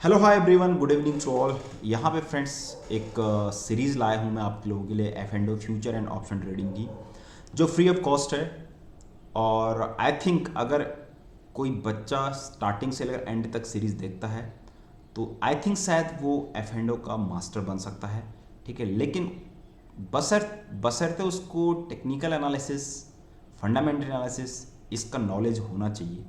Hello hi everyone, good evening to all. यहाँ पे friends एक सीरीज़ लाया हूँ मैं आप लोगों के लिए F and O future and option trading की, जो फ्री ऑफ कॉस्ट है। और आई थिंक अगर कोई बच्चा स्टार्टिंग से लेकर एंड तक सीरीज़ देखता है तो आई थिंक शायद वो एफ एंड ओ का मास्टर बन सकता है। ठीक है, लेकिन बशर्ते उसको टेक्निकल एनालिसिस, फंडामेंटल एनालिसिस, इसका नॉलेज होना चाहिए।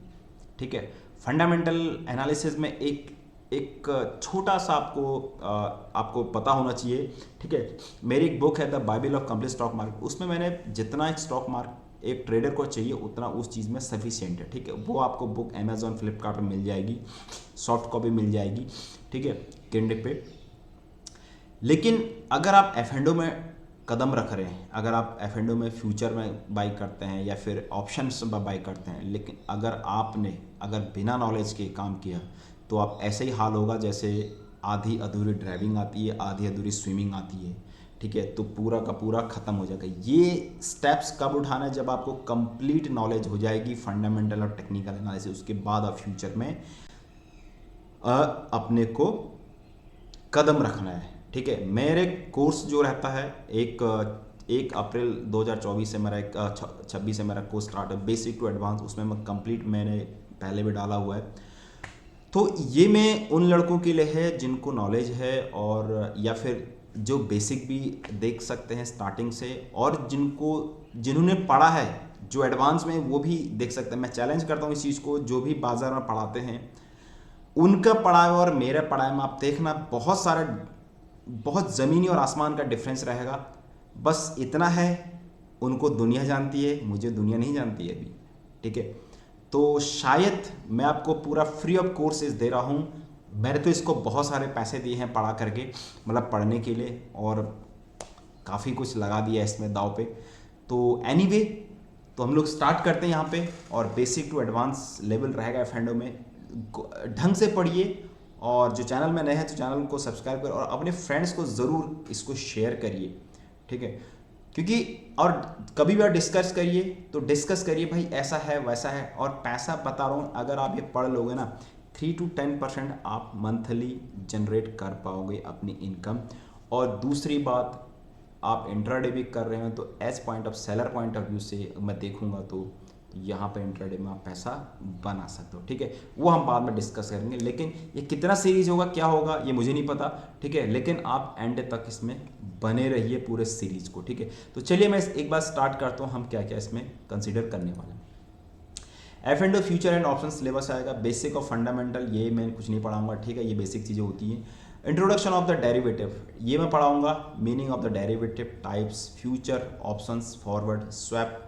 ठीक है, फंडामेंटल एनालिसिस में एक एक छोटा सा आपको पता होना चाहिए। ठीक है, मेरी एक बुक है the Bible of complete stock market, उसमें मैंने जितना एक स्टॉक मार्केट एक ट्रेडर को चाहिए उतना उस चीज़ में सफिशिएंट है। ठीक है, वो आपको बुक अमेजोन फ्लिपकार्ट पर मिल जाएगी, सॉफ्ट कॉपी मिल जाएगी। ठीक है, किंडल पे। लेकिन अगर आप एफ एंड ओ में कदम रख रहे हैं, अगर आप एफ एंड ओ में फ्यूचर में बाई करते हैं या फिर ऑप्शंस में बाई करते हैं, लेकिन अगर बिना नॉलेज के काम किया तो आप ऐसे ही हाल होगा जैसे आधी अधूरी ड्राइविंग आती है, आधी अधूरी स्विमिंग आती है। ठीक है, तो पूरा का पूरा ख़त्म हो जाएगा। ये स्टेप्स कब उठाना है? जब आपको कंप्लीट नॉलेज हो जाएगी फंडामेंटल और टेक्निकल एनालिसिस, उसके बाद आप फ्यूचर में अपने को कदम रखना है। ठीक है, मेरे कोर्स जो रहता है 1 अप्रैल 2024 से मेरा 26 से मेरा कोर्स स्टार्ट है, बेसिक टू एडवांस। उसमें मैं कंप्लीट मैंने पहले भी डाला हुआ है। तो ये मैं उन लड़कों के लिए है जिनको नॉलेज है, और या फिर जो बेसिक भी देख सकते हैं स्टार्टिंग से, और जिन्होंने पढ़ा है, जो एडवांस में वो भी देख सकते हैं। मैं चैलेंज करता हूँ इस चीज़ को, जो भी बाजार में पढ़ाते हैं उनका पढ़ाए और मेरे पढ़ाए में आप देखना बहुत ज़मीनी और आसमान का डिफरेंस रहेगा। बस इतना है, उनको दुनिया जानती है, मुझे दुनिया नहीं जानती है अभी। ठीक है, तो शायद मैं आपको पूरा फ्री ऑफ कोर्सेज दे रहा हूँ। मैंने तो इसको बहुत सारे पैसे दिए हैं पढ़ा करके, मतलब पढ़ने के लिए, और काफ़ी कुछ लगा दिया है इसमें दाव पे। तो एनीवे, तो हम लोग स्टार्ट करते हैं यहाँ पे, और बेसिक टू एडवांस लेवल रहेगा एफ एंड ओ में। ढंग से पढ़िए, और जो चैनल में नए हैं तो चैनल को सब्सक्राइब करें, और अपने फ्रेंड्स को ज़रूर इसको शेयर करिए। ठीक है, क्योंकि और कभी भी आप डिस्कस करिए तो डिस्कस करिए भाई ऐसा है वैसा है। और पैसा बता रहा हूँ, अगर आप ये पढ़ लोगे ना, 3 to 10% आप मंथली जनरेट कर पाओगे अपनी इनकम। और दूसरी बात, आप इंट्राडे भी कर रहे हो तो as point of seller point of view से मैं देखूंगा तो यहाँ पे इंट्राडे में आप पैसा बना सकते हो। ठीक है, वो हम बाद में डिस्कस करेंगे। लेकिन ये कितना सीरीज होगा, क्या होगा, ये मुझे नहीं पता। ठीक है, लेकिन आप एंड तक इसमें बने रहिए पूरे सीरीज को। ठीक है, तो चलिए मैं एक बार स्टार्ट करता हूँ हम क्या क्या इसमें कंसिडर करने वाले हैं। F and O future and option syllabus आएगा, बेसिक और फंडामेंटल, ये मैं कुछ नहीं पढ़ाऊंगा। ठीक है, ये बेसिक चीज़ें होती हैं। इंट्रोडक्शन ऑफ द डेरिवेटिव, ये मैं पढ़ाऊंगा। Meaning of the derivative, types, future, options, forward, swap.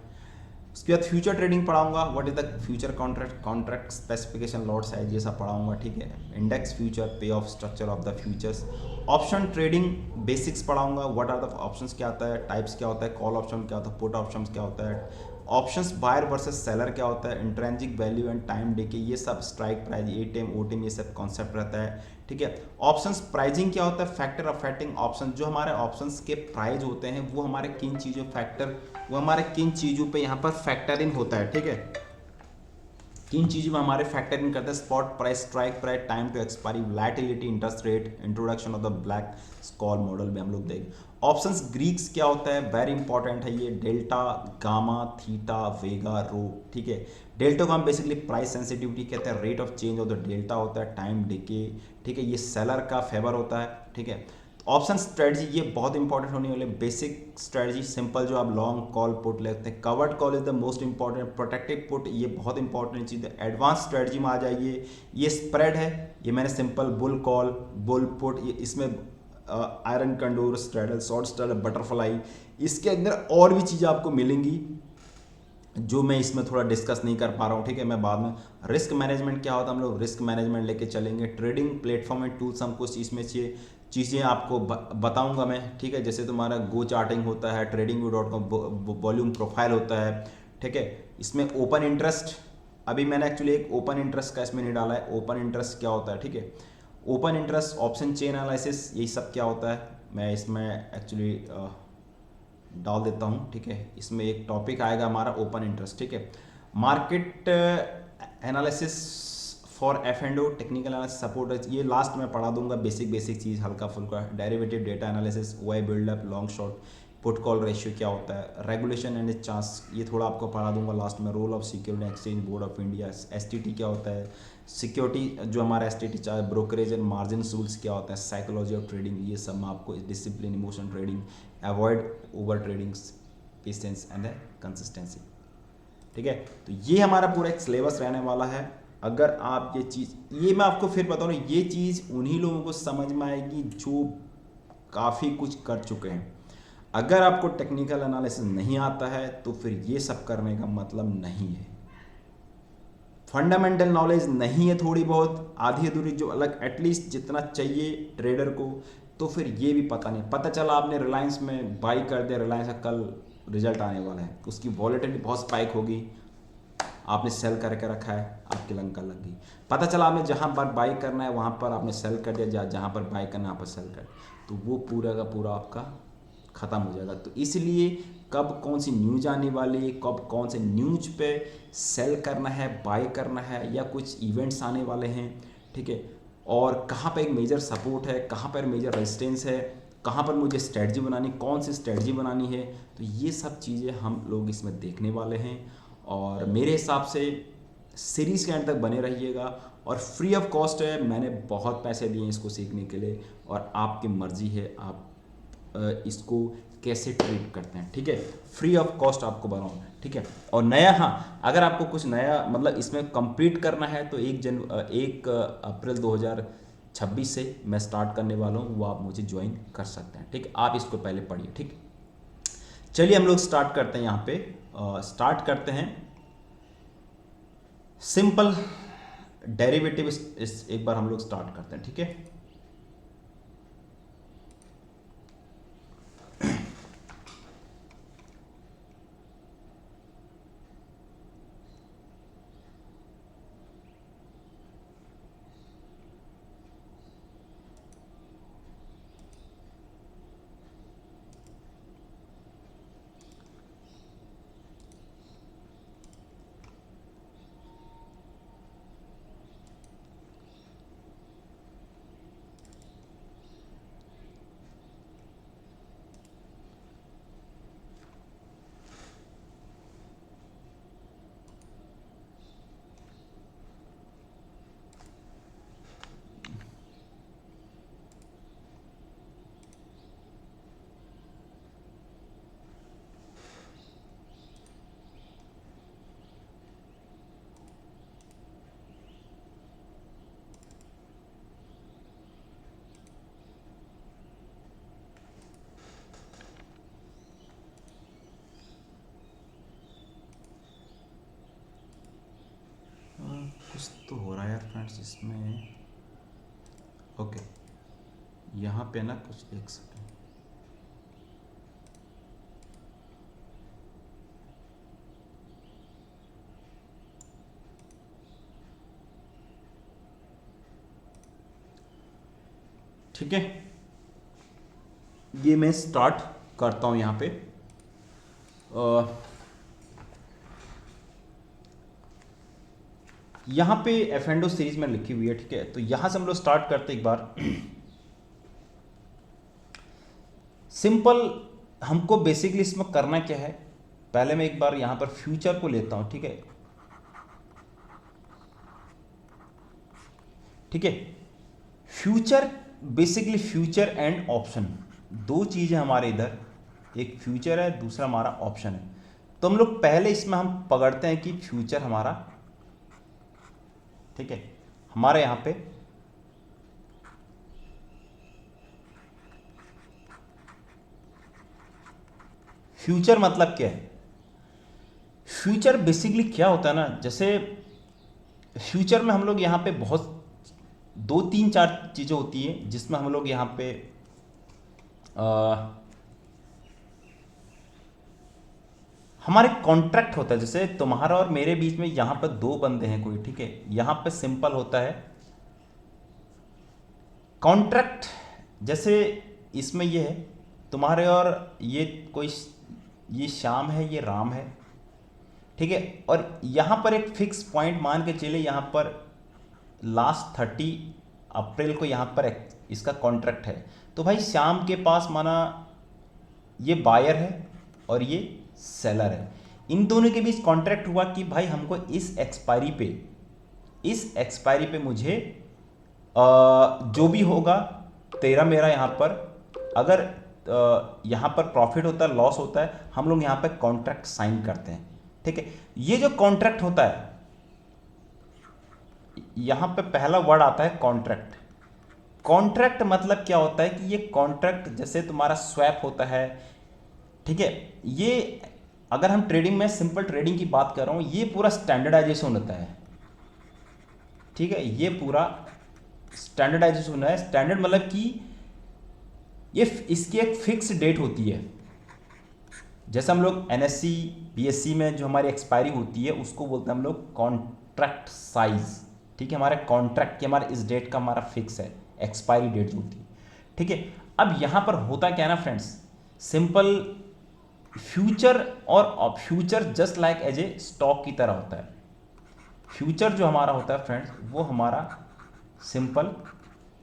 उसके बाद फ्यूचर ट्रेडिंग पढ़ाऊंगा, what is the future contract, contract specification, lot size, ये सब पढ़ाऊंगा। ठीक है, इंडेक्स फ्यूचर, पे of structure of the futures. Option trading basics पढ़ाऊंगा, व्हाट आर द ऑप्शंस, क्या होता है, टाइप्स क्या होता है, कॉल ऑप्शन क्या होता है, पुट ऑप्शन क्या होता है, ऑप्शंस बायर वर्सेस सेलर क्या होता है, intrinsic value and time decay, ये सब, strike price, A T M O T M, ये सब कॉन्सेप्ट रहता है। ठीक है, ऑप्शंस प्राइजिंग क्या होता है, फैक्टर अफेक्टिंग ऑप्शन, जो हमारे ऑप्शंस के प्राइस होते हैं वो हमारे किन चीज़ों वो हमारे किन चीज़ों पे यहाँ पर फैक्टर इन होता है। ठीक है, किन चीज़ों में हमारे फैक्टर इन करते हैं, spot price, strike price, time to expiry, volatility, interest rate, introduction of the Black Scholes model में हम लोग देखें। ऑप्शंस ग्रीक्स क्या होता है, वेरी इंपॉर्टेंट है ये, डेल्टा, गामा, थीटा, वेगा, रो। ठीक है, डेल्टा को हम बेसिकली प्राइस सेंसिटिविटी कहते हैं, rate of change of the delta होता है, टाइम डिके। ठीक है, ये सेलर का फेवर होता है। ठीक है, ऑप्शन स्ट्रेटजी, ये बहुत इंपॉर्टेंट होने वाले। बेसिक स्ट्रेटजी सिंपल, जो आप लॉन्ग कॉल पुट लेते हैं। Covered call is the most important, protective put, ये बहुत इंपॉर्टेंट चीज़ है। एडवांस स्ट्रेटजी में आ जाइए, ये स्प्रेड है, ये मैंने simple bull call, bull put, ये इसमें iron condor straddle, short straddle, butterfly, इसके अंदर और भी चीज़ें आपको मिलेंगी जो मैं इसमें थोड़ा डिस्कस नहीं कर पा रहा हूँ। ठीक है, मैं बाद में। रिस्क मैनेजमेंट क्या होता है, हम लोग रिस्क मैनेजमेंट लेके चलेंगे। ट्रेडिंग प्लेटफॉर्म एंड टूल्स, हम कुछ इसमें चीज़ें आपको बताऊंगा मैं। ठीक है, जैसे तुम्हारा गो चार्टिंग होता है, tradingview.com वॉल्यूम प्रोफाइल होता है। ठीक है, इसमें ओपन इंटरेस्ट, अभी मैंने एक्चुअली एक ओपन इंटरेस्ट का इसमें नहीं डाला है। ओपन इंटरेस्ट क्या होता है, ठीक है, open interest, option chain analysis, यही सब क्या होता है मैं इसमें एक्चुअली डाल देता हूँ। ठीक है, इसमें एक टॉपिक आएगा हमारा ओपन इंटरेस्ट। ठीक है, मार्केट एनालिसिस फॉर एफ&ओ टेक्निकल एनालिसिस सपोर्ट, ये लास्ट में पढ़ा दूंगा, बेसिक चीज़ हल्का फुल्का, derivative data analysis, Y buildup, long short, put call ratio क्या होता है, रेगुलेशन एंड चांस, ये थोड़ा आपको पढ़ा दूंगा लास्ट में, role of security exchange board of India, STT क्या होता है, सिक्योरिटी जो हमारा STT brokerage and margin rules क्या होता है, साइकोलॉजी ऑफ ट्रेडिंग, ये सब मैं आपको, discipline, emotion trading, avoid over tradings, patience and consistency. ठीक है, तो ये हमारा पूरा एक सिलेबस रहने वाला है। अगर आप ये चीज़, ये मैं आपको फिर बताऊँ ना, ये चीज़ उन्हीं लोगों को समझ में आएगी जो काफ़ी कुछ कर चुके हैं। अगर आपको टेक्निकल एनालिसिस नहीं आता है तो फिर ये सब करने का मतलब नहीं है। फंडामेंटल नॉलेज नहीं है, थोड़ी बहुत आधी अधूरी जो अलग एटलीस्ट जितना चाहिए ट्रेडर को, तो फिर ये भी पता नहीं। पता चला आपने रिलायंस में बाई कर दिया, रिलायंस का कल रिजल्ट आने वाला है, उसकी वॉलेटिलिटी बहुत स्पाइक होगी, आपने सेल करके रखा है, आपकी लंका लग गई। पता चला आपने जहाँ पर बाई करना है वहाँ पर आपने सेल कर दिया, जहाँ पर बाई करना है वहाँ पर सेल कर, तो वो पूरा का पूरा आपका ख़त्म हो जाएगा। तो इसलिए कब कौन सी न्यूज आने वाली है, कब कौन से न्यूज पे सेल करना है, बाय करना है, या कुछ इवेंट्स आने वाले हैं, ठीक है, और कहाँ पर एक मेजर सपोर्ट है, कहाँ पर मेजर रेजिस्टेंस है, कहाँ पर मुझे स्ट्रेटजी बनानी, कौन सी स्ट्रेटजी बनानी है, तो ये सब चीज़ें हम लोग इसमें देखने वाले हैं। और मेरे हिसाब से सीरीज़ के एंड तक बने रहिएगा, और फ्री ऑफ कॉस्ट है, मैंने बहुत पैसे दिए इसको सीखने के लिए, और आपकी मर्ज़ी है आप इसको कैसे ट्रीट करते हैं। ठीक है, फ्री ऑफ कॉस्ट आपको बनाओ, ठीक है। और नया, हाँ, अगर आपको कुछ नया मतलब इसमें कंप्लीट करना है तो 1 अप्रैल 2026 से मैं स्टार्ट करने वाला हूँ, वो आप मुझे ज्वाइन कर सकते हैं। ठीक, आप इसको पहले पढ़िए। ठीक, चलिए हम लोग स्टार्ट करते हैं। यहाँ पे स्टार्ट करते हैं सिंपल डेरिवेटिव, इस एक बार हम लोग स्टार्ट करते हैं। ठीक है, कुछ तो हो रहा है यार फ्रेंड्स इसमें। ओके, यहाँ पे ना कुछ एक सेकेंड, ठीक है, ये मैं स्टार्ट करता हूँ यहाँ पे। यहाँ पे एफ&ओ सीरीज में लिखी हुई है, ठीक है। तो यहाँ से हम लोग स्टार्ट करते एक बार। सिंपल, हमको बेसिकली इसमें करना क्या है, पहले मैं एक बार यहाँ पर फ्यूचर को लेता हूँ, ठीक है। ठीक है, future basically future and option, दो चीज़ें हमारे इधर, एक फ्यूचर है, दूसरा हमारा ऑप्शन है। तो हम लोग पहले इसमें हम पकड़ते हैं कि फ्यूचर हमारा, ठीक है, हमारे यहाँ पे फ्यूचर मतलब क्या है। फ्यूचर बेसिकली क्या होता है ना, जैसे फ्यूचर में हम लोग यहाँ पे बहुत 2 3 4 चीज़ें होती हैं जिसमें हम लोग यहाँ पे हमारे कॉन्ट्रैक्ट होता है। जैसे तुम्हारा और मेरे बीच में यहाँ पर 2 बंदे हैं कोई, ठीक है, यहाँ पे सिंपल होता है कॉन्ट्रैक्ट। जैसे इसमें ये है तुम्हारे और ये कोई, ये श्याम है, ये राम है, ठीक है, और यहाँ पर एक फिक्स पॉइंट मान के चले, यहाँ पर लास्ट 30 अप्रैल को यहाँ पर इसका कॉन्ट्रैक्ट है। तो भाई श्याम के पास माना ये बायर है और ये सेलर है, इन दोनों के बीच कॉन्ट्रैक्ट हुआ कि भाई हमको इस एक्सपायरी पे मुझे जो भी होगा तेरा मेरा यहाँ पर, अगर यहाँ पर प्रॉफिट होता है लॉस होता है, हम लोग यहाँ पे कॉन्ट्रैक्ट साइन करते हैं। ठीक है, ये जो कॉन्ट्रैक्ट होता है, यहाँ पे पहला वर्ड आता है कॉन्ट्रैक्ट। कॉन्ट्रैक्ट मतलब क्या होता है कि ये कॉन्ट्रैक्ट जैसे तुम्हारा स्वैप होता है, ठीक है, ये अगर हम ट्रेडिंग में सिंपल ट्रेडिंग की बात कर रहा हूँ, ये पूरा स्टैंडर्डाइजेशन होता है। ठीक है, ये पूरा स्टैंडर्डाइजेशन है। स्टैंडर्ड मतलब कि ये इसकी एक फिक्स डेट होती है। जैसे हम लोग एनएससी बीएससी में जो हमारी एक्सपायरी होती है उसको बोलते हैं हम लोग कॉन्ट्रैक्ट साइज। ठीक है, हमारे कॉन्ट्रैक्ट की हमारा इस डेट का हमारा फिक्स है एक्सपायरी डेट जो होती है। ठीक है, अब यहाँ पर होता क्या है ना फ्रेंड्स, सिंपल फ्यूचर और future just like as a stock की तरह होता है। फ्यूचर जो हमारा होता है फ्रेंड्स, वो हमारा सिंपल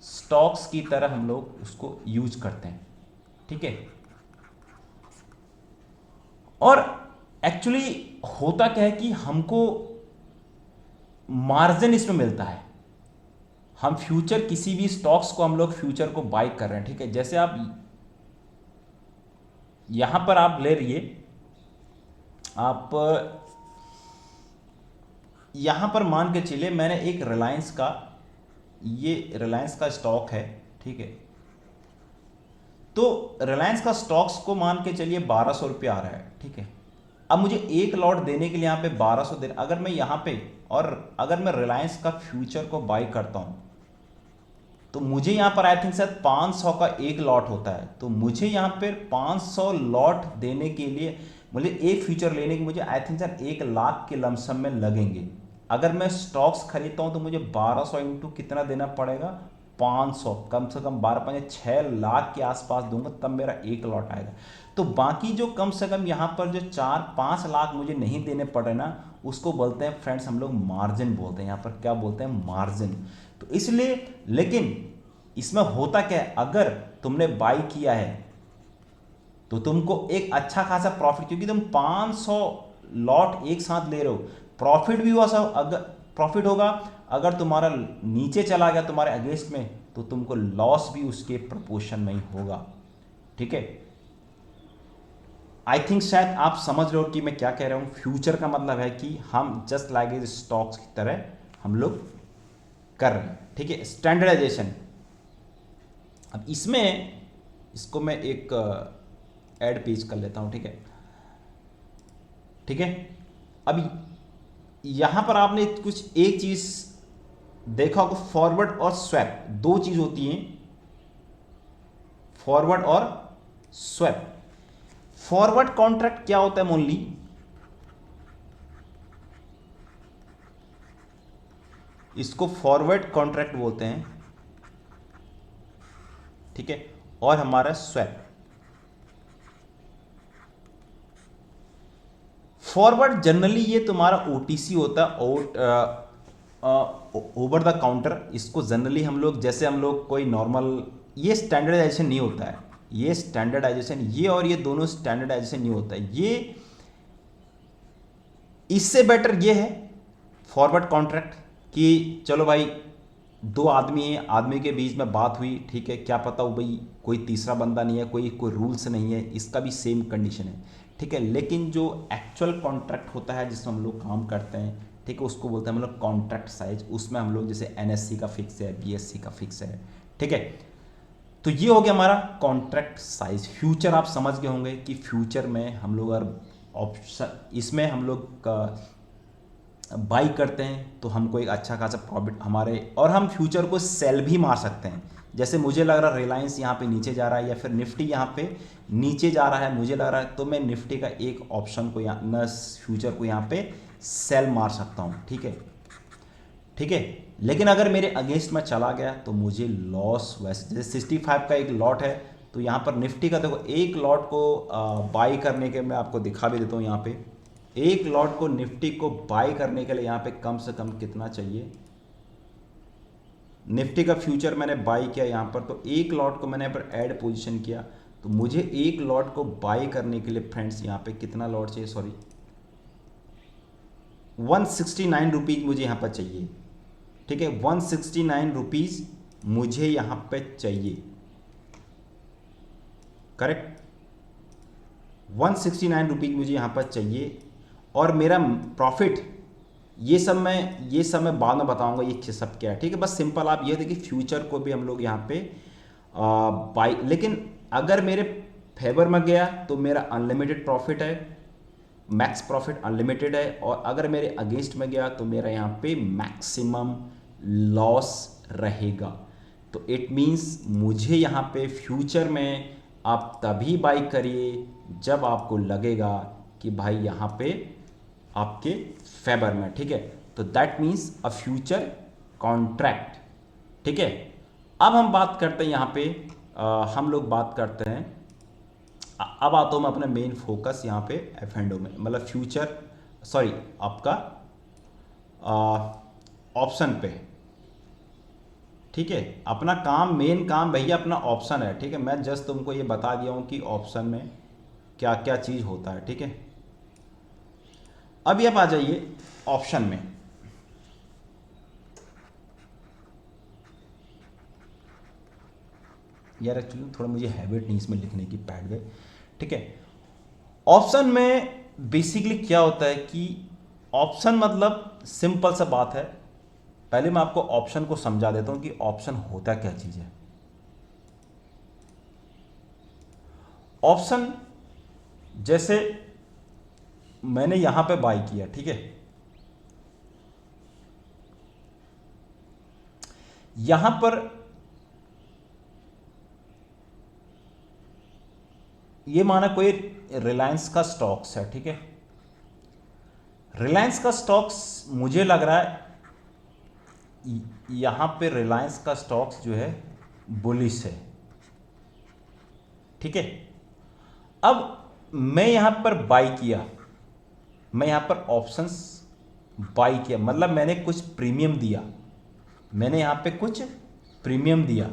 स्टॉक्स की तरह हम लोग उसको यूज करते हैं। ठीक है, और एक्चुअली होता क्या है कि हमको मार्जिन इसमें मिलता है। हम फ्यूचर किसी भी स्टॉक्स को हम लोग फ्यूचर को बाय कर रहे हैं। ठीक है, जैसे आप यहां पर आप ले रहिए, आप यहां पर मान के चलिए मैंने एक रिलायंस का, ये रिलायंस का स्टॉक है। ठीक है, तो रिलायंस का स्टॉक्स को मान के चलिए 1200 रुपये आ रहा है। ठीक है, अब मुझे एक लॉट देने के लिए यहाँ पे 1200 देना, अगर मैं यहाँ पे और अगर मैं रिलायंस का फ्यूचर को बाई करता हूँ तो मुझे यहाँ पर आई थिंक शायद 500 का एक लॉट होता है। तो मुझे यहाँ पर 500 लॉट देने के लिए, मुझे एक फ्यूचर लेने के मुझे आई थिंक शायद 1 लाख के लमसम में लगेंगे। अगर मैं स्टॉक्स खरीदता हूँ तो मुझे 1200 इंटू कितना देना पड़ेगा, 500, कम से कम 12 5 6 लाख के आसपास दूंगा तब मेरा एक लॉट आएगा। तो बाकी जो कम से कम यहाँ पर जो 4-5 लाख मुझे नहीं देने पड़े ना, उसको बोलते हैं फ्रेंड्स हम लोग मार्जिन बोलते हैं। यहाँ पर क्या बोलते हैं, मार्जिन। तो इसलिए, लेकिन इसमें होता क्या है, अगर तुमने बाई किया है तो तुमको एक अच्छा खासा प्रॉफिट, क्योंकि तुम 500 लॉट एक साथ ले रहे हो, प्रॉफिट भी हुआ सब, अगर प्रॉफिट होगा, अगर तुम्हारा नीचे चला गया तुम्हारे अगेंस्ट में तो तुमको लॉस भी उसके प्रपोर्शन में ही होगा। ठीक है, आई थिंक शायद आप समझ रहे हो कि मैं क्या कह रहा हूं। फ्यूचर का मतलब है कि हम जस्ट लाइक स्टॉक्स की तरह हम लोग कर रहे हैं। ठीक है, स्टैंडर्डाइजेशन। अब इसमें इसको मैं एक ऐड पेज कर लेता हूं। ठीक है, ठीक है, अब यहां पर आपने कुछ एक चीज देखा होगा, फॉरवर्ड और स्वैप, दो चीज होती हैं, फॉरवर्ड और स्वैप। फॉरवर्ड कॉन्ट्रैक्ट क्या होता है मोनली, इसको फॉरवर्ड कॉन्ट्रैक्ट बोलते हैं। ठीक है, और हमारा स्वैप, फॉरवर्ड जनरली ये तुम्हारा ओटीसी होता है, ओवर द काउंटर। इसको जनरली हम लोग, जैसे हम लोग कोई नॉर्मल, ये स्टैंडर्डाइजेशन नहीं होता है, ये स्टैंडर्डाइजेशन, ये और ये दोनों स्टैंडर्डाइजेशन नहीं होता है। ये इससे बेटर ये है फॉरवर्ड कॉन्ट्रैक्ट कि चलो भाई दो आदमी हैं, आदमी के बीच में बात हुई, ठीक है, क्या पता हो भाई कोई तीसरा बंदा नहीं है, कोई रूल्स नहीं है, इसका भी सेम कंडीशन है। ठीक है, लेकिन जो एक्चुअल कॉन्ट्रैक्ट होता है जिसमें हम लोग काम करते हैं, ठीक है, उसको बोलते हैं हम लोग कॉन्ट्रैक्ट साइज। उसमें हम लोग जैसे एनएससी का फिक्स है, बीएससी का फिक्स है। ठीक है, तो ये हो गया हमारा कॉन्ट्रैक्ट साइज। फ्यूचर आप समझ गए होंगे कि फ्यूचर में हम लोग अगर ऑप्शन, इसमें हम लोग बाई करते हैं तो हमको एक अच्छा खासा प्रॉफिट हमारे, और हम फ्यूचर को सेल भी मार सकते हैं। जैसे मुझे लग रहा है रिलायंस यहाँ पे नीचे जा रहा है या फिर निफ्टी यहाँ पे नीचे जा रहा है, मुझे लग रहा है, तो मैं निफ्टी का एक ऑप्शन को यहाँ न फ्यूचर को यहाँ पे सेल मार सकता हूँ। ठीक है, ठीक है, लेकिन अगर मेरे अगेंस्ट में चला गया तो मुझे लॉस, वैसे जैसे 65 का एक लॉट है, तो यहाँ पर निफ्टी का देखो, एक लॉट को बाई करने के, मैं आपको दिखा भी देता हूँ, यहाँ पे एक लॉट को निफ्टी को बाई करने के लिए यहाँ पे कम से कम कितना चाहिए, निफ्टी का फ्यूचर मैंने बाई किया यहाँ पर, तो एक लॉट को मैंने यहाँ पर ऐड पोजीशन किया, तो मुझे एक लॉट को बाई करने के लिए फ्रेंड्स यहाँ पे कितना लॉट चाहिए, सॉरी 169 रुपीज़ मुझे यहाँ पर चाहिए। ठीक है, 169 रुपीज़ मुझे यहाँ पे चाहिए, करेक्ट, 169 रुपीज़ मुझे यहाँ पर चाहिए। और मेरा प्रॉफिट ये सब मैं बाद में बताऊंगा ये सब क्या है। ठीक है, बस सिंपल आप ये देखिए फ्यूचर को भी हम लोग यहाँ पे बाई, लेकिन अगर मेरे फेवर में गया तो मेरा अनलिमिटेड प्रॉफिट है, मैक्स प्रॉफिट अनलिमिटेड है, और अगर मेरे अगेंस्ट में गया तो मेरा यहाँ पे मैक्सिमम लॉस रहेगा। तो इट मीन्स मुझे यहाँ पे फ्यूचर में आप तभी बाई करिए जब आपको लगेगा कि भाई यहाँ पे आपके फेवर में। ठीक है, तो that means a future contract. ठीक है, अब हम बात करते हैं यहाँ पे हम लोग बात करते हैं, अब आता हूँ मैं अपना मेन फोकस यहाँ पे एफ एंड ओ में, मतलब फ्यूचर, सॉरी आपका ऑप्शन पे। ठीक है, अपना काम, मेन काम भैया अपना ऑप्शन है। ठीक है, मैं जस्ट तुमको ये बता दिया हूँ कि ऑप्शन में क्या क्या चीज़ होता है। ठीक है, अभी आप आ जाइए ऑप्शन में। यार एक्चुअली थोड़ा मुझे हैबिट नहीं इसमें लिखने की, पैड में। ठीक है, ऑप्शन में बेसिकली क्या होता है कि ऑप्शन मतलब सिंपल सा बात है, पहले मैं आपको ऑप्शन को समझा देता हूं कि ऑप्शन होता क्या चीज है। ऑप्शन जैसे मैंने यहां पे बाई किया, ठीक है, यहां पर ये माना कोई रिलायंस का स्टॉक्स है। ठीक है, रिलायंस का स्टॉक्स मुझे लग रहा है यहां पे रिलायंस का स्टॉक्स जो है बुलिश है। ठीक है, अब मैं यहां पर बाई किया, मैं यहां पर ऑप्शंस बाई किया, मतलब मैंने कुछ प्रीमियम दिया, मैंने यहां पे कुछ प्रीमियम दिया।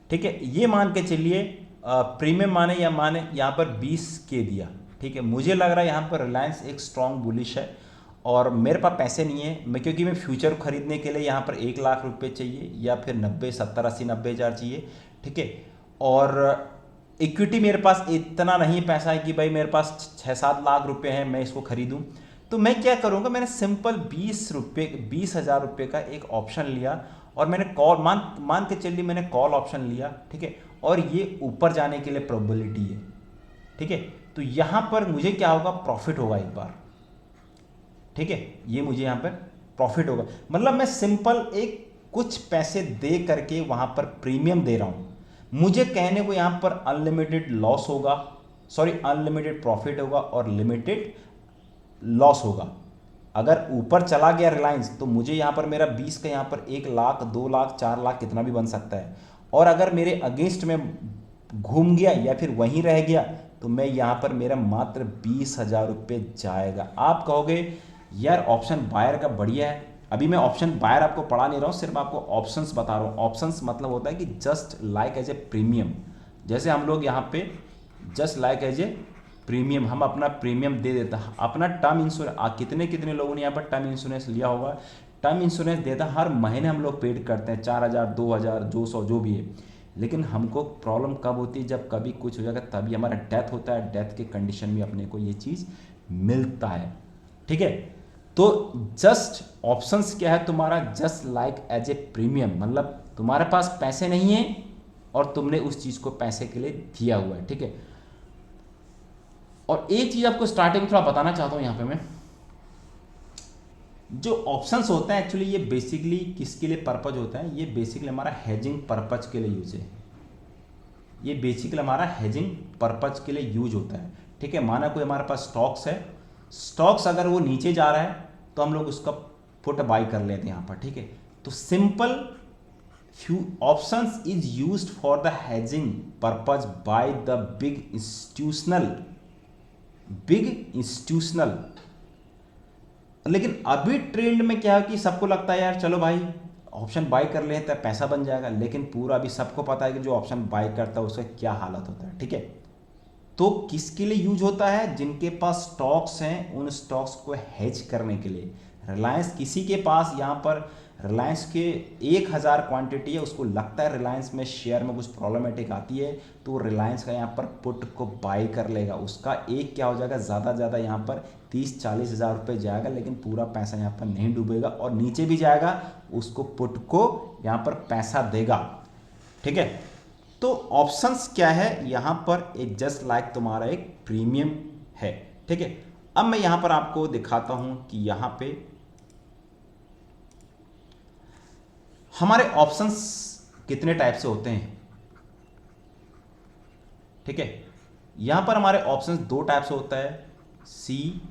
ठीक है, ये मान के चलिए प्रीमियम माने यहां पर 20 के दिया। ठीक है, मुझे लग रहा है यहां पर रिलायंस एक स्ट्रॉन्ग बुलिश है, और मेरे पास पैसे नहीं है, मैं क्योंकि मैं फ्यूचर खरीदने के लिए यहाँ पर 1 लाख रुपए चाहिए, या फिर 90 70 80 90 हज़ार चाहिए। ठीक है, और इक्विटी मेरे पास इतना नहीं पैसा है कि भाई मेरे पास 6-7 लाख रुपए हैं मैं इसको खरीदूं। तो मैं क्या करूंगा, मैंने सिंपल 20,000 रुपये का एक ऑप्शन लिया, और मैंने कॉल मान के चलिए मैंने कॉल ऑप्शन लिया। ठीक है, और ये ऊपर जाने के लिए प्रोबेबिलिटी है। ठीक है, तो यहां पर मुझे क्या होगा, प्रॉफिट होगा एक बार। ठीक है, ये मुझे यहां पर प्रॉफिट होगा, मतलब मैं सिंपल एक कुछ पैसे दे करके वहां पर प्रीमियम दे रहा हूं। मुझे कहने को यहां पर अनलिमिटेड लॉस होगा, सॉरी अनलिमिटेड प्रॉफिट होगा और लिमिटेड लॉस होगा। अगर ऊपर चला गया रिलायंस तो मुझे यहां पर मेरा 20 का यहां पर 1 लाख 2 लाख 4 लाख कितना भी बन सकता है, और अगर मेरे अगेंस्ट में घूम गया या फिर वहीं रह गया तो मैं यहां पर मेरा मात्र 20,000 रुपये जाएगा। आप कहोगे यार ऑप्शन बायर का बढ़िया है, अभी मैं ऑप्शन बायर आपको पढ़ा नहीं रहा हूँ, सिर्फ आपको ऑप्शंस बता रहा हूँ। ऑप्शंस मतलब होता है कि just like as a premium, जैसे हम लोग यहाँ पे just like as a premium, हम अपना प्रीमियम दे देता है, अपना टर्म इंश्योरेंस। कितने लोगों ने यहाँ पर टर्म इंश्योरेंस लिया होगा, टर्म इंश्योरेंस देता हर महीने हम लोग पेड करते हैं 4,000 2,000 200 जो भी है, लेकिन हमको प्रॉब्लम कब होती है, जब कभी कुछ हो जाएगा तभी हमारा डेथ होता है, डेथ के कंडीशन में अपने को ये चीज़ मिलता है। ठीक है, तो जस्ट ऑप्शंस क्या है तुम्हारा, just like as a premium, मतलब तुम्हारे पास पैसे नहीं है और तुमने उस चीज़ को पैसे के लिए दिया हुआ है। ठीक है, और एक चीज़ आपको स्टार्टिंग में थोड़ा बताना चाहता हूँ यहाँ पे मैं, जो ऑप्शंस होते हैं एक्चुअली ये बेसिकली किसके लिए पर्पज होता है, ये बेसिकली हमारा हेजिंग पर्पज के लिए यूज है, ये बेसिकली हमारा हेजिंग पर्पज के लिए यूज होता है। ठीक है, माना कोई हमारे पास स्टॉक्स है, स्टॉक्स अगर वो नीचे जा रहा है तो हम लोग उसका पुट बाई कर लेते हैं यहाँ पर। ठीक है, तो simple few options is used for the hedging purpose by the big institutional. लेकिन अभी ट्रेंड में क्या है कि सबको लगता है यार चलो भाई ऑप्शन बाय कर लेते हैं पैसा बन जाएगा, लेकिन पूरा अभी सबको पता है कि जो ऑप्शन बाय करता है उसका क्या हालत होता है, ठीक है। तो किसके लिए यूज होता है? जिनके पास स्टॉक्स हैं, उन स्टॉक्स को हेज करने के लिए। रिलायंस, किसी के पास यहाँ पर रिलायंस के 1000 क्वांटिटी है, उसको लगता है रिलायंस में शेयर में कुछ प्रॉब्लमेटिक आती है, तो रिलायंस का यहाँ पर पुट को बाय कर लेगा। उसका एक क्या हो जाएगा, ज़्यादा ज़्यादा यहाँ पर 30-40 हज़ार रुपये जाएगा, लेकिन पूरा पैसा यहाँ पर नहीं डूबेगा, और नीचे भी जाएगा, उसको पुट को यहाँ पर पैसा देगा, ठीक है। तो ऑप्शंस क्या है यहाँ पर, एक जस्ट लाइक तुम्हारा एक प्रीमियम है, ठीक है। अब मैं यहाँ पर आपको दिखाता हूँ कि यहाँ पे हमारे ऑप्शंस कितने टाइप से होते हैं, ठीक है। यहां पर हमारे ऑप्शंस दो टाइप से होता है, सी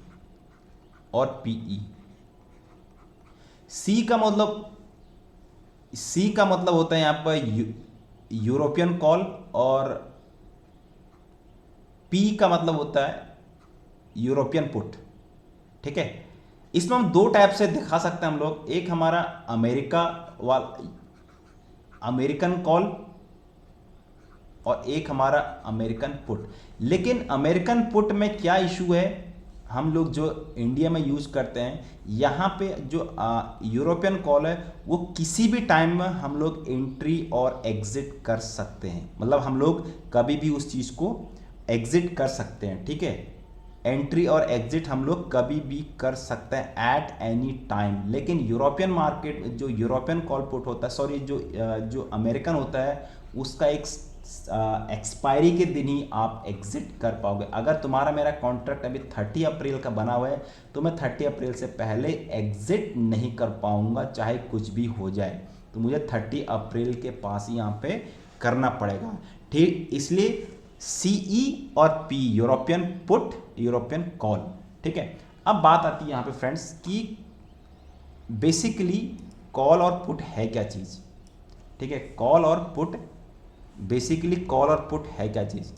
और पीई। सी का मतलब होता है यहां पर यूरोपियन कॉल, और पी का मतलब होता है यूरोपियन पुट, ठीक है। इसमें हम दो टाइप से दिखा सकते हैं हम लोग, एक हमारा अमेरिकन कॉल, और एक हमारा अमेरिकन पुट। लेकिन अमेरिकन पुट में क्या इशू है, हम लोग जो इंडिया में यूज करते हैं, यहाँ पे जो यूरोपियन कॉल है वो किसी भी टाइम में हम लोग एंट्री और एग्जिट कर सकते हैं, मतलब हम लोग कभी भी उस चीज़ को एग्जिट कर सकते हैं, ठीक है। एंट्री और एग्जिट हम लोग कभी भी कर सकते हैं एट एनी टाइम। लेकिन यूरोपियन मार्केट, जो यूरोपियन कॉल पुट होता है, सॉरी जो अमेरिकन होता है, उसका एक एक्सपायरी के दिन ही आप एग्जिट कर पाओगे। अगर तुम्हारा मेरा कॉन्ट्रैक्ट अभी 30 अप्रैल का बना हुआ है, तो मैं 30 अप्रैल से पहले एग्जिट नहीं कर पाऊंगा, चाहे कुछ भी हो जाए। तो मुझे 30 अप्रैल के पास ही यहाँ पे करना पड़ेगा, ठीक। इसलिए सीई और P, European put, European call, ठीक है। अब बात आती है यहाँ पे फ्रेंड्स कि बेसिकली कॉल और पुट है क्या चीज़, ठीक है। कॉल और पुट, बेसिकली कॉल और पुट है क्या चीज़,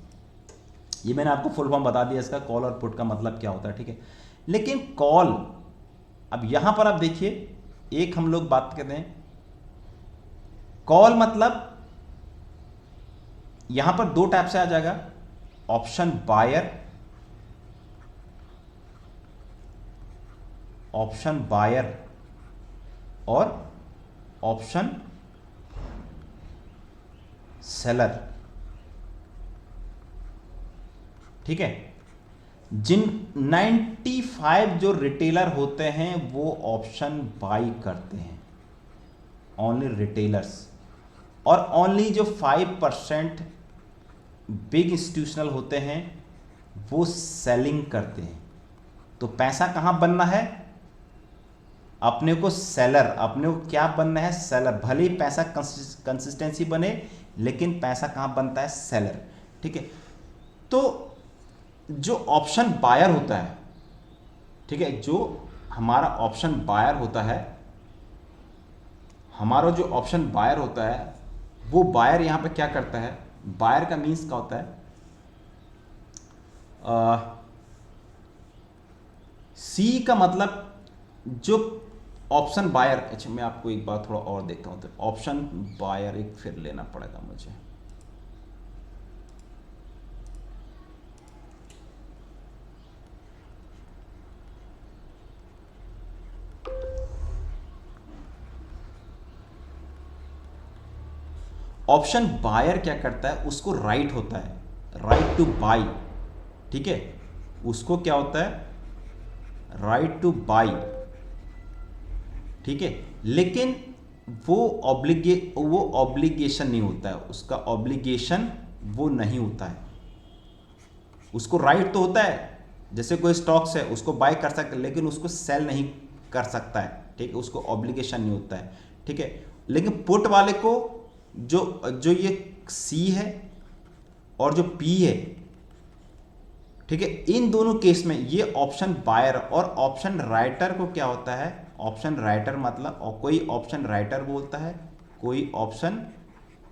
ये मैंने आपको फुल फॉर्म बता दिया इसका, कॉल और पुट का मतलब क्या होता है, ठीक है। लेकिन कॉल, अब यहां पर आप देखिए, एक हम लोग बात करते हैं कॉल मतलब, यहां पर दो टाइप से आ जाएगा, ऑप्शन बायर और ऑप्शन सेलर, ठीक है। जिन 95 जो रिटेलर होते हैं वो ऑप्शन बाई करते हैं, ओनली रिटेलर्स, और ओनली जो 5% बिग इंस्टीट्यूशनल होते हैं वो सेलिंग करते हैं। तो पैसा कहां बनना है, अपने को सेलर, अपने को क्या बनना है, सेलर। भले ही पैसा कंसिस्टेंसी बने, लेकिन पैसा कहां बनता है, सेलर, ठीक है। तो जो ऑप्शन बायर होता है, ठीक है, जो हमारा ऑप्शन बायर होता है, हमारा जो ऑप्शन बायर होता है, वो बायर यहां पे क्या करता है, बायर का मीन्स क्या होता है, सी का मतलब जो ऑप्शन बायर, अच्छा मैं आपको एक बार थोड़ा और देखता हूं, तो ऑप्शन बायर एक फिर लेना पड़ेगा मुझे। ऑप्शन बायर क्या करता है, उसको राइट होता है, राइट टू बाई, ठीक है। उसको क्या होता है, राइट टू बाई, ठीक है। लेकिन वो ऑब्लिगेशन नहीं होता है, उसका ऑब्लिगेशन वो नहीं होता है। उसको राइट तो होता है, जैसे कोई स्टॉक्स है उसको बाय कर सकता है, लेकिन उसको सेल नहीं कर सकता है, ठीक है। उसको ऑब्लिगेशन नहीं होता है, ठीक है। लेकिन पुट वाले को जो ये सी है और जो पी है, ठीक है, इन दोनों केस में ये ऑप्शन बायर और ऑप्शन राइटर को क्या होता है, ऑप्शन राइटर मतलब, और कोई ऑप्शन राइटर बोलता है, कोई ऑप्शन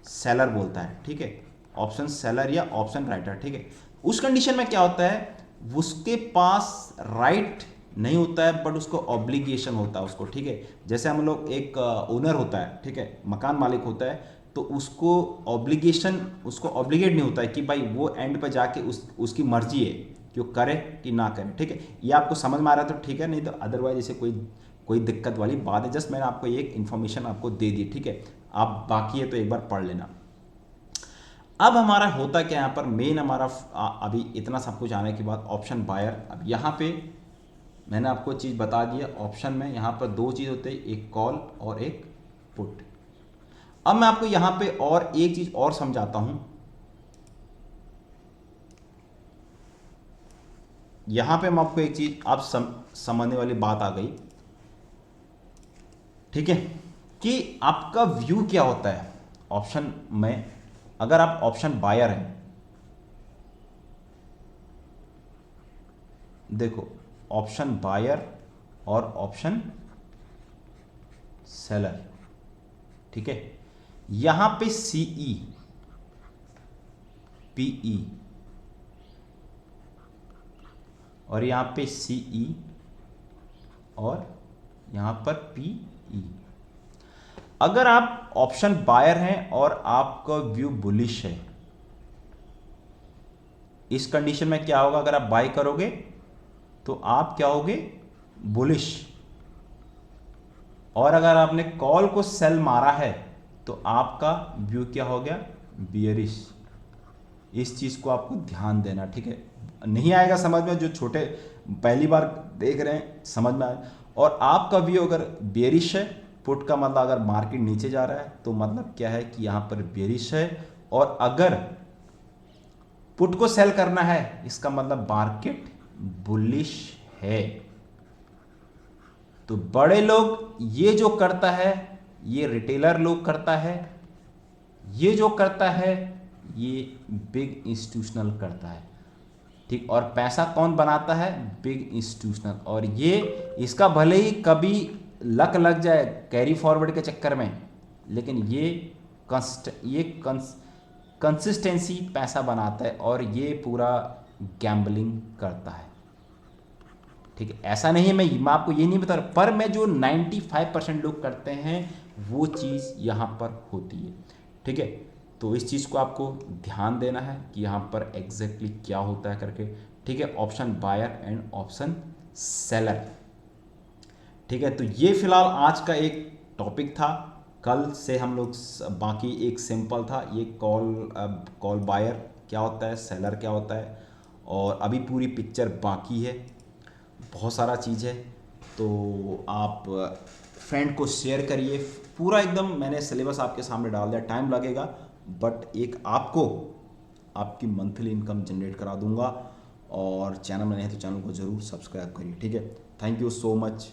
सेलर बोलता है, ठीक है। ऑप्शन सेलर या ऑप्शन राइटर, ठीक है। उस कंडीशन में क्या होता है, उसके पास राइट नहीं होता है, बट उसको ऑब्लिगेशन होता है उसको, ठीक है। जैसे हम लोग एक ओनर होता है, ठीक है, मकान मालिक होता है, तो उसको ऑब्लिगेशन, उसको ऑब्लिगेट नहीं होता है कि भाई वो एंड पे जाके उसकी मर्जी है कि वो करे कि ना करे, ठीक है। ये आपको समझ में आ रहा है तो ठीक है, नहीं तो अदरवाइज इसे कोई कोई दिक्कत वाली बात है, जस्ट मैंने आपको एक इन्फॉर्मेशन आपको दे दी, ठीक है। आप बाकी है तो एक बार पढ़ लेना। अब हमारा होता क्या यहाँ पर मेन हमारा अभी इतना सब कुछ आने के बाद ऑप्शन बायर। अब यहाँ पे मैंने आपको चीज़ बता दिया, ऑप्शन में यहाँ पर दो चीज़ होते हैं, एक कॉल और एक पुट। अब मैं आपको यहाँ पे और एक चीज़ और समझाता हूँ। यहाँ पे मैं आपको एक चीज़ आप समझने वाली बात आ गई, ठीक है, कि आपका व्यू क्या होता है ऑप्शन में। अगर आप ऑप्शन बायर हैं, देखो ऑप्शन बायर और ऑप्शन सेलर, ठीक है। यहां पे सीई, पीई और यहां पे सीई और यहां पर पीई। अगर आप ऑप्शन बायर हैं और आपका व्यू बुलिश है, इस कंडीशन में क्या होगा, अगर आप बाय करोगे तो आप क्या होगे, बुलिश। और अगर आपने कॉल को सेल मारा है तो आपका व्यू क्या हो गया, बियरिश। इस चीज को आपको ध्यान देना, ठीक है। नहीं आएगा समझ में, जो छोटे पहली बार देख रहे हैं समझ में आए। और आपका व्यू अगर बेरिश है, पुट का मतलब अगर मार्केट नीचे जा रहा है तो मतलब क्या है कि यहां पर बेरिश है। और अगर पुट को सेल करना है इसका मतलब मार्केट बुलिश है। तो बड़े लोग ये जो करता है, ये रिटेलर लोग करता है, ये जो करता है ये बिग इंस्टीट्यूशनल करता है, ठीक। और पैसा कौन बनाता है, बिग इंस्टीट्यूशनल। और ये इसका भले ही कभी लक लग जाए कैरी फॉरवर्ड के चक्कर में, लेकिन ये कंसिस्टेंसी पैसा बनाता है और ये पूरा गैम्बलिंग करता है, ठीक है। ऐसा नहीं है, मैं आपको ये नहीं बता रहा, पर मैं जो 95% लोग करते हैं वो चीज़ यहाँ पर होती है, ठीक है। तो इस चीज़ को आपको ध्यान देना है कि यहाँ पर एग्जैक्टली क्या होता है करके, ठीक है। Option buyer and option seller, ठीक है। तो ये फिलहाल आज का एक टॉपिक था। कल से हम लोग बाकी एक सिंपल था, ये कॉल बायर क्या होता है, सेलर क्या होता है, और अभी पूरी पिक्चर बाकी है, बहुत सारा चीज़ है। तो आप फ्रेंड को शेयर करिए, पूरा एकदम मैंने सिलेबस आपके सामने डाल दिया, टाइम लगेगा बट एक आपको आपकी मंथली इनकम जनरेट करा दूंगा। और चैनल में नहीं तो चैनल को ज़रूर सब्सक्राइब करिए, ठीक है। Thank you so much.